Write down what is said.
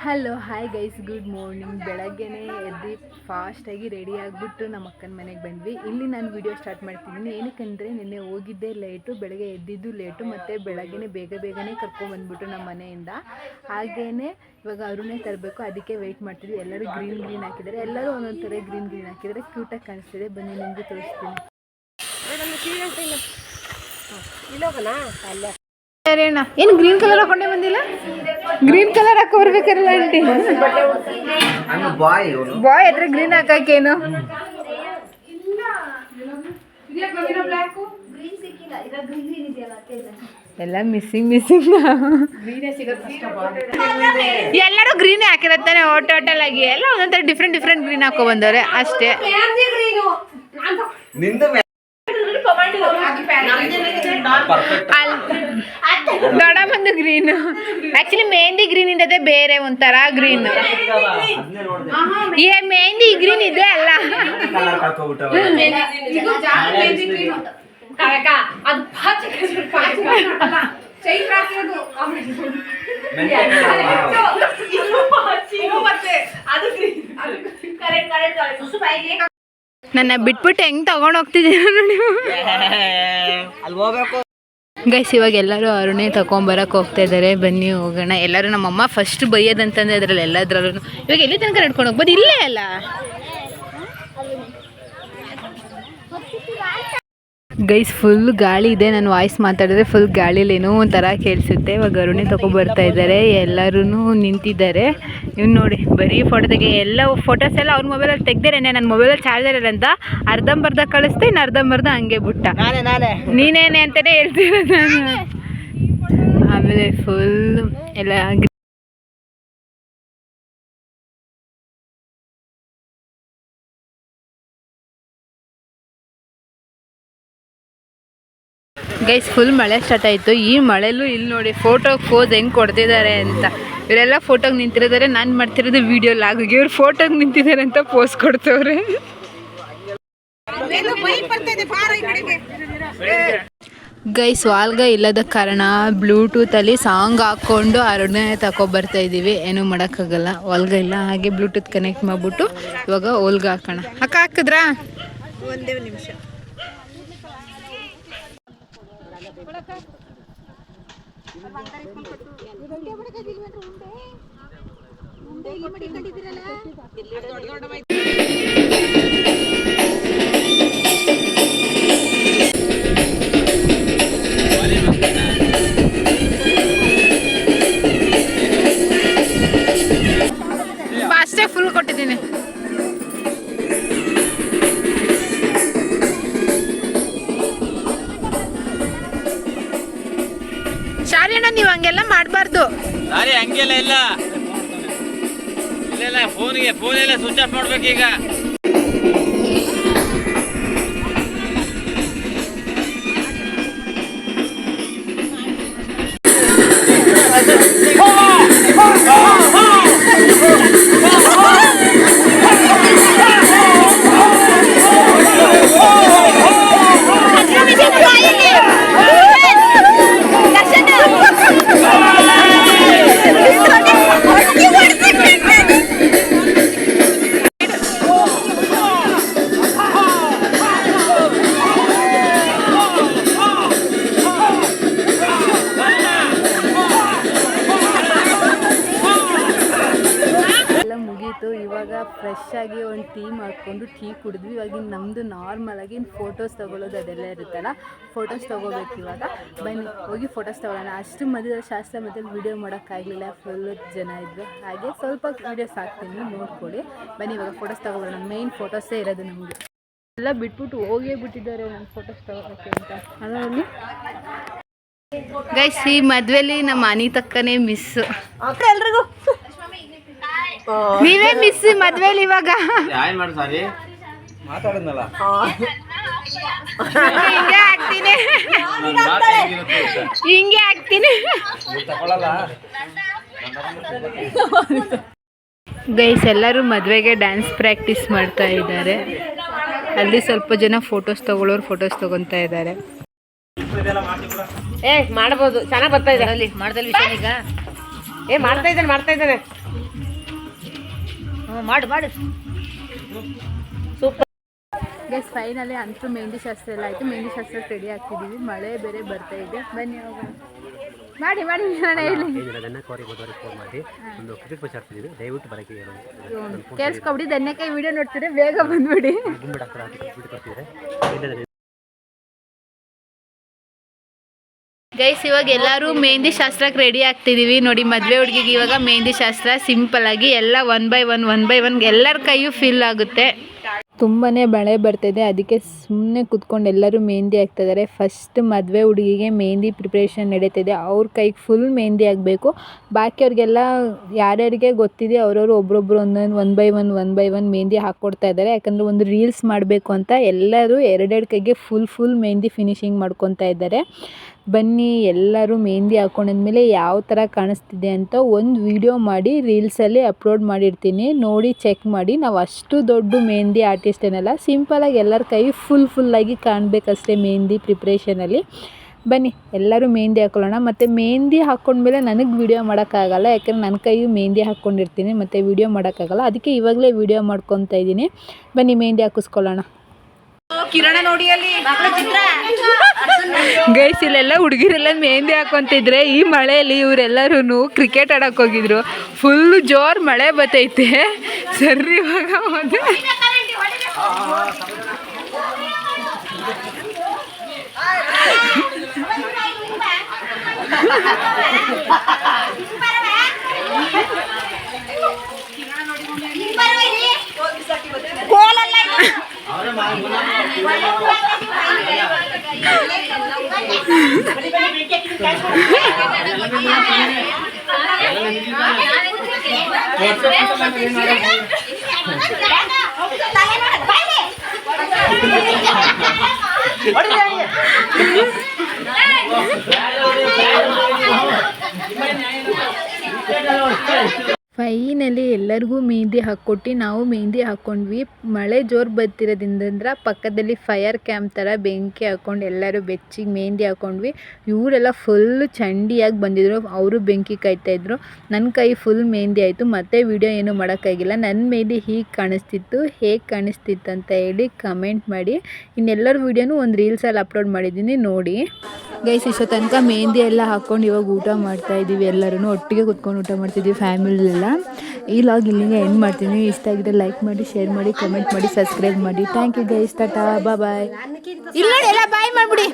Hello hi guys, good morning. ಬೆಳಗ್ಗೆನೇ ಎದ್ದು ಫಾಸ್ಟಾಗಿ ರೆಡಿ ಆಗಿಬಿಟ್ಟು ನಮ್ಮ ಅಕ್ಕನ ಮನೆಗೆ ಬಂದ್ವಿ. ಇಲ್ಲಿ ನಾನು ವಿಡಿಯೋ ಸ್ಟಾರ್ಟ್ ಮಾಡ್ತಿದ್ದೀನಿ. ಏನಕ್ಕಂದರೆ ನಿನ್ನೆ ಹೋಗಿದ್ದೆ ಲೇಟು, ಬೆಳಗ್ಗೆ ಎದ್ದಿದ್ದು ಲೇಟು, ಮತ್ತು ಬೆಳಗ್ಗೆನೇ ಬೇಗನೆ ಕರ್ಕೊಂಡ್ಬಂದ್ಬಿಟ್ಟು ನಮ್ಮ ಮನೆಯಿಂದ. ಹಾಗೆಯೇ ಇವಾಗ ಅರುಣೇ ತರಬೇಕು, ಅದಕ್ಕೆ ವೆಯ್ಟ್ ಮಾಡ್ತಿದ್ವಿ. ಎಲ್ಲರೂ ಗ್ರೀನ್ ಹಾಕಿದ್ದಾರೆ, ಎಲ್ಲರೂ ಒಂದೊಂದು ಥರ ಗ್ರೀನ್ ಹಾಕಿದ್ದಾರೆ. ಕ್ಯೂಟಾಗಿ ಕಾಣಿಸ್ತಿದೆ. ಬನ್ನಿ ನಿಮಗೆ ತೋರಿಸ್ತೀನಿ. ಏನು ಗ್ರೀನ್ ಕಲರ್ ಹಾಕೊಂಡೇ ಬಂದಿಲ್ಲ? ಗ್ರೀನ್ ಕಲರ್ ಹಾಕೋ ಬರ್ಬೇಕಾರಲ್ಲ ಆಂಟಿ. ಬಾಯ್ ಹತ್ರ ಗ್ರೀನ್ ಹಾಕಕ್ಕೇನು? ಎಲ್ಲ ಮಿಸ್ಸಿಂಗ್ ಎಲ್ಲರೂ ಗ್ರೀನ್ ಹಾಕಿರತ್ತಾನೆ. ಟೋಟಲ್ ಆಗಿ ಎಲ್ಲ ಒಂದೊಂಥರ ಡಿಫ್ರೆಂಟ್ ಗ್ರೀನ್ ಹಾಕೋ ಬಂದವ್ರೆ ಅಷ್ಟೇ. ದೊಡ್ಡ ಬಂದು ಗ್ರೀನ್, ಆಕ್ಚುಲಿ ಮೆಹಂದಿ ಗ್ರೀನ್ ಇದೆ ಬೇರೆ ಒಂಥರ ಗ್ರೀನ್. ಮೆಹಂದಿ ಗ್ರೀನ್ ಇದೆ ಅಲ್ಲ. ನನ್ನ ಬಿಟ್ಬಿಟ್ಟು ಹೆಂಗ್ ತಗೊಂಡ್ ಹೋಗ್ತಿದ್ದೀರ ನೀವು ಗೈಸ್? ಇವಾಗ ಎಲ್ಲರೂ ಅರುಣೇ ತಗೊಂಬರಕ್ಕೆ ಹೋಗ್ತಾ ಇದ್ದಾರೆ. ಬನ್ನಿ ಹೋಗೋಣ. ಎಲ್ಲರೂ ನಮ್ಮಮ್ಮ ಫಸ್ಟ್ ಬೈಯೋದಂತಂದ್ರೆ ಅದ್ರಲ್ಲಿ ಎಲ್ಲದ್ರಲ್ಲೂ ಇವಾಗ ಎಲ್ಲಿ ತನಕ ನಡ್ಕೊಂಡು ಹೋಗ್ಬೋದು? ಇಲ್ಲೇ ಅಲ್ಲ ಗೈಸ್, ಫುಲ್ ಗಾಳಿ ಇದೆ. ನಾನು ವಾಯ್ಸ್ ಮಾತಾಡಿದ್ರೆ ಫುಲ್ ಗಾಳಿಲಿ ಏನೋ ಒಂಥರ ಕೇಳಿಸುತ್ತೆ. ಇವಾಗ ಅರುಣೇ ತಗೊಬರ್ತಾ ಇದ್ದಾರೆ. ಎಲ್ಲರೂ ನಿಂತಿದ್ದಾರೆ. ನೀವು ನೋಡಿ, ಬರೀ ಫೋಟೋ ಎಲ್ಲ ಫೋಟೋಸ್ ಎಲ್ಲ ಅವ್ರ ಮೊಬೈಲಲ್ಲಿ ತೆಗ್ದಿರೇನೆ. ನನ್ನ ಮೊಬೈಲಲ್ಲಿ ಚಾರ್ಜರ್ ಇಲ್ಲ ಅಂತ ಅರ್ಧಂಬರ್ಧ ಕಳಿಸ್ತೆ, ಇನ್ನು ಅರ್ಧಂಬರ್ಧ ಹಂಗೆ ಬಿಟ್ಟ. ನೀನೇನೆ ಅಂತಲೇ ಹೇಳ್ತೀರ ನಾನು. ಆಮೇಲೆ ಫುಲ್ ಎಲ್ಲ ಗೈಸ್, ಫುಲ್ ಮಳೆ ಸ್ಟಾರ್ಟ್ ಆಯಿತು. ಈ ಮಳೆಲೂ ಇಲ್ಲಿ ನೋಡಿ ಫೋಟೋಗೆ ಪೋಸ್ ಹೆಂಗೆ ಕೊಡ್ತಿದ್ದಾರೆ ಅಂತ. ಇವರೆಲ್ಲ ಫೋಟೋಗೆ ನಿಂತಿದ್ದಾರೆ, ನಾನು ಮಾಡ್ತಿರೋದು ವೀಡಿಯೋ ಲಾಗಿಗೆ. ಇವ್ರು ಫೋಟೋಗೆ ನಿಂತಿದ್ದಾರೆ ಅಂತ ಪೋಸ್ ಕೊಡ್ತವ್ರೆ. ಗೈಸ್, ವಾಲ್ಗ ಇಲ್ಲದ ಕಾರಣ ಬ್ಲೂಟೂತಲ್ಲಿ ಸಾಂಗ್ ಹಾಕ್ಕೊಂಡು ಅರುಣೇ ತಗೊಬರ್ತಾ ಇದ್ದೀವಿ. ಏನೂ ಮಾಡೋಕ್ಕಾಗಲ್ಲ, ವಾಲ್ಗ ಇಲ್ಲ. ಹಾಗೆ ಬ್ಲೂಟೂತ್ ಕನೆಕ್ಟ್ ಮಾಡಿಬಿಟ್ಟು ಇವಾಗ ಹೋಲ್ಗ ಹಾಕೋಣ. ಅಕ್ಕ ಹಾಕಿದ್ರಾ? ಒಂದೇ ನಿಮಿಷ. ಅಷ್ಟೇ ಫುಲ್ ಕೊಟ್ಟಿದ್ದೀನಿ. ಶಾಲಿಯಣ್ಣ, ನೀವು ಹಂಗೆಲ್ಲ ಮಾಡಬಾರ್ದು. ಸಾರಿ, ಹಂಗೆಲ್ಲ ಇಲ್ಲ. ಫೋನ್ ಎಲ್ಲ ಸ್ವಿಚ್ ಆಫ್ ಮಾಡ್ಬೇಕೀಗ. ಇವಾಗ ಫ್ರೆಶ್ ಆಗಿ ಒಂದು ಟೀ ಮಾಡಿಕೊಂಡು ಟೀ ಕುಡಿದ್ವಿ. ಇವಾಗ ನಮ್ಮದು ನಾರ್ಮಲಾಗಿ ಫೋಟೋಸ್ ತೊಗೊಳ್ಳೋದು ಅದೆಲ್ಲ ಇರುತ್ತಲ್ಲ, ಫೋಟೋಸ್ ತೊಗೋಬೇಕು. ಇವಾಗ ಬನ್ನಿ ಹೋಗಿ ಫೋಟೋಸ್ ತೊಗೊಳ್ಳೋಣ. ಅಷ್ಟು ಮಧ್ಯದಲ್ಲಿ ಶಾಸ್ತ್ರ ಮಧ್ಯದಲ್ಲಿ ವೀಡಿಯೋ ಮಾಡೋಕ್ಕಾಗಲಿಲ್ಲ, ಫುಲ್ ಜನ ಇದ್ದರು. ಹಾಗೆ ಸ್ವಲ್ಪ ವೀಡಿಯೋಸ್ ಹಾಕ್ತೀನಿ, ನೋಡ್ಕೊಳ್ಳಿ. ಬನ್ನಿ ಇವಾಗ ಫೋಟೋಸ್ ತೊಗೊಳ್ಳೋಣ. ಮೇಯ್ನ್ ಫೋಟೋಸೇ ಇರೋದು ನಮಗೆ. ಎಲ್ಲ ಬಿಟ್ಬಿಟ್ಟು ಹೋಗೇ ಬಿಟ್ಟಿದ್ದಾರೆ ನನ್ನ ಫೋಟೋಸ್ ತೊಗೋಬೇಕು ಅಂತ. ಅದರಲ್ಲಿ ಗೈಸ್, ಈ ಮದುವೆಲಿ ನಮ್ಮ ಅನಿತಕ್ಕನೇ ಮಿಸ್ಸು. ಎಲ್ರಿಗೂ ನೀವೇ ಮಿಸ್ ಮದ್ವೆಲಿ. ಇವಾಗ ಹಿಂಗೆ ಆಗ್ತೀನಿ. ಗೈಸ್, ಎಲ್ಲರೂ ಮದುವೆಗೆ ಡ್ಯಾನ್ಸ್ ಪ್ರಾಕ್ಟೀಸ್ ಮಾಡ್ತಾ ಇದ್ದಾರೆ. ಅಲ್ಲಿ ಸ್ವಲ್ಪ ಜನ ಫೋಟೋಸ್ ತಗೊಳ್ಳೋರು ಫೋಟೋಸ್ ತಗೊತಾ ಇದ್ದಾರೆ. ಮಾಡಬಹುದು, ಚೆನ್ನಾಗಿ ಬರ್ತಾ ಇದೆ ಅಲ್ಲಿ ಮಾಡ್ದಲ್ಲಿ ವಿಷಯ. ಈಗ ಮಾಡ್ತಾ ಇದ್ದಾನೆ ಮಾಡು ಸೂಪರ್. ಗೈಸ್ ಫೈನಲಿ ಅಂತೂ ಮೆಹಂದಿ ಶಾಸ್ತ್ರ ಎಲ್ಲ ಆಯಿತು. ಮೆಹಂದಿ ಶಾಸ್ತ್ರಕ್ಕೆ ರೆಡಿ ಆಗ್ತಿದ್ದೀವಿ. ಮಳೆ ಬೇರೆ ಬರ್ತಾ ಇದೆ. ಬನ್ನಿ ಹೋಗೋಣ. ಮಾಡಿ ನಾನು ಹೇಳಿ ಕೇಳಿಸ್ಕೊಬಿಡಿ. ಧನ್ಯಕಾಯಿ ವಿಡಿಯೋ ನೋಡ್ತೀರಿ, ಬೇಗ ಬಂದ್ಬಿಡಿ. ಗೈಸ್ ಇವಾಗ ಎಲ್ಲರೂ ಮೆಹಂದಿ ಶಾಸ್ತ್ರಕ್ಕೆ ರೆಡಿ ಆಗ್ತಿದ್ದೀವಿ ನೋಡಿ. ಮದುವೆ ಹುಡುಗಿಗೆ ಇವಾಗ ಮೆಹಂದಿ ಶಾಸ್ತ್ರ ಸಿಂಪಲ್ ಆಗಿ ಎಲ್ಲ ಒನ್ ಬೈ ಒನ್ ಎಲ್ಲರ ಕೈಯೂ ಫಿಲ್ ಆಗುತ್ತೆ. ತುಂಬಾ ಮಳೆ ಬರ್ತಾಯಿದೆ, ಅದಕ್ಕೆ ಸುಮ್ಮನೆ ಕೂತ್ಕೊಂಡು ಎಲ್ಲರೂ ಮೆಹಂದಿ ಹಾಕ್ತಿದ್ದಾರೆ. ಫಸ್ಟ್ ಮದುವೆ ಹುಡುಗಿಗೆ ಮೆಹಂದಿ ಪ್ರಿಪ್ರೇಷನ್ ನಡೀತಿದೆ. ಅವ್ರ ಕೈಗೆ ಫುಲ್ ಮೆಹಂದಿ ಆಗಬೇಕು. ಬಾಕಿಯವ್ರಿಗೆಲ್ಲ ಯಾರ್ಯಾರಿಗೆ ಗೊತ್ತಿದೆ ಅವರವರು ಒಬ್ರೊಬ್ರು ಒಂದೊಂದು ಒನ್ ಬೈ ಒನ್ ಮೆಹಂದಿ ಹಾಕ್ಕೊಡ್ತಾ ಇದ್ದಾರೆ. ಯಾಕಂದರೆ ಒಂದು ರೀಲ್ಸ್ ಮಾಡಬೇಕು ಅಂತ ಎಲ್ಲರೂ ಎರಡೆರಡು ಕೈಗೆ ಫುಲ್ ಮೆಹಂದಿ ಫಿನಿಶಿಂಗ್ ಮಾಡ್ಕೊತಾ ಇದ್ದಾರೆ. ಬನ್ನಿ ಎಲ್ಲರೂ ಮೆಹಂದಿ ಹಾಕ್ಕೊಂಡಾದ್ಮೇಲೆ ಯಾವ ಥರ ಕಾಣಿಸ್ತಿದೆ ಅಂತ ಒಂದು ವಿಡಿಯೋ ಮಾಡಿ ರೀಲ್ಸಲ್ಲಿ ಅಪ್ಲೋಡ್ ಮಾಡಿರ್ತೀನಿ, ನೋಡಿ ಚೆಕ್ ಮಾಡಿ. ನಾವು ಅಷ್ಟು ದೊಡ್ಡ ಮೆಹಂದಿ ಆರ್ಟಿಸ್ಟ್ ಏನಲ್ಲ, ಸಿಂಪಲಾಗಿ ಎಲ್ಲರ ಕೈ ಫುಲ್ಲಾಗಿ ಕಾಣಬೇಕಷ್ಟೇ ಮೆಹಂದಿ ಪ್ರಿಪ್ರೇಷನಲ್ಲಿ. ಬನ್ನಿ ಎಲ್ಲರೂ ಮೆಹಂದಿ ಹಾಕ್ಕೊಳ್ಳೋಣ. ಮತ್ತು ಮೆಹಂದಿ ಹಾಕ್ಕೊಂಡ್ಮೇಲೆ ನನಗೆ ವಿಡಿಯೋ ಮಾಡೋಕ್ಕಾಗಲ್ಲ, ಯಾಕಂದರೆ ನನ್ನ ಕೈಯು ಮೆಹಂದಿ ಹಾಕ್ಕೊಂಡಿರ್ತೀನಿ ಮತ್ತು ವಿಡಿಯೋ ಮಾಡೋಕ್ಕಾಗಲ್ಲ. ಅದಕ್ಕೆ ಇವಾಗಲೇ ವಿಡಿಯೋ ಮಾಡ್ಕೊತಾ ಇದ್ದೀನಿ. ಬನ್ನಿ ಮೆಹಂದಿ ಹಾಕಿಸ್ಕೊಳ್ಳೋಣ. ಕಿರಣ ನೋಡಿ ಅಲ್ಲಿ ಗೈಸ್ ಇಲ್ಲೆಲ್ಲ ಹುಡುಗಿರೆಲ್ಲ ಮೆಹಂದಿ ಹಾಕೊಂತಿದ್ರೆ ಈ ಮಳೆಯಲ್ಲಿ ಇವರೆಲ್ಲರೂ ಕ್ರಿಕೆಟ್ ಆಡಕ್ಕೆ ಹೋಗಿದ್ರು. ಫುಲ್ಲು ಜೋರು ಮಳೆ ಬರ್ತೈತೆ. ಸರಿ ಇವಾಗ ಫೈನಲಿ ಎಲ್ಲರಿಗೂ ಮೆಹಂದಿ ಹಾಕ್ಕೊಟ್ಟು ನಾವು ಮೆಹಂದಿ ಹಾಕ್ಕೊಂಡ್ವಿ. ಮಳೆ ಜೋರು ಬರ್ತಿರೋದ್ರಿಂದ ಪಕ್ಕದಲ್ಲಿ ಫೈರ್ ಕ್ಯಾಂಪ್ ಥರ ಬೆಂಕಿ ಹಾಕ್ಕೊಂಡು ಎಲ್ಲರೂ ಬೆಚ್ಚಿಗೆ ಮೆಹಂದಿ ಹಾಕ್ಕೊಂಡ್ವಿ. ಇವರೆಲ್ಲ ಫುಲ್ಲು ಚಂಡಿಯಾಗಿ ಬಂದಿದ್ರು, ಅವರು ಬೆಂಕಿ ಕಾಯ್ತಾಯಿದ್ರು. ನನ್ನ ಕೈ ಫುಲ್ ಮೆಹಂದಿ ಆಯಿತು. ಮತ್ತೆ ವಿಡಿಯೋ ಏನೂ ಮಾಡೋಕ್ಕಾಗಿಲ್ಲ. ನನ್ನ ಮೆಹಂದಿ ಹೀಗೆ ಕಾಣಿಸ್ತಿತ್ತು, ಹೇಗೆ ಕಾಣಿಸ್ತಿತ್ತು ಅಂತ ಹೇಳಿ ಕಮೆಂಟ್ ಮಾಡಿ. ಇನ್ನೆಲ್ಲರ ವಿಡಿಯೋನೂ ಒಂದು ರೀಲ್ಸಲ್ಲಿ ಅಪ್ಲೋಡ್ ಮಾಡಿದ್ದೀನಿ, ನೋಡಿ. ಗೈಸ್ ಇಷ್ಟೋ ತನಕ ಮೆಹಂದಿ ಎಲ್ಲ ಹಾಕ್ಕೊಂಡು ಇವಾಗ ಊಟ ಮಾಡ್ತಾಯಿದ್ದೀವಿ. ಎಲ್ಲರೂ ಒಟ್ಟಿಗೆ ಕೂತ್ಕೊಂಡು ಊಟ ಮಾಡ್ತಿದ್ದೀವಿ ಫ್ಯಾಮಿಲಿಯೆಲ್ಲ. ಈ ಲಾಗ್ ಇಲ್ಲಿಗೆ ಎಂಡ್ ಮಾಡ್ತೀನಿ. ಇಷ್ಟ ಆಗಿದ್ರೆ ಲೈಕ್ ಮಾಡಿ, ಶೇರ್ ಮಾಡಿ, ಕಮೆಂಟ್ ಮಾಡಿ, ಸಬ್ಸ್ಕ್ರೈಬ್ ಮಾಡಿ. Thank you guys. Tata bye. ಇಲ್ಲ ಎಲ್ಲ ಬಾಯ್ ಮಾಡಿಬಿಡಿ.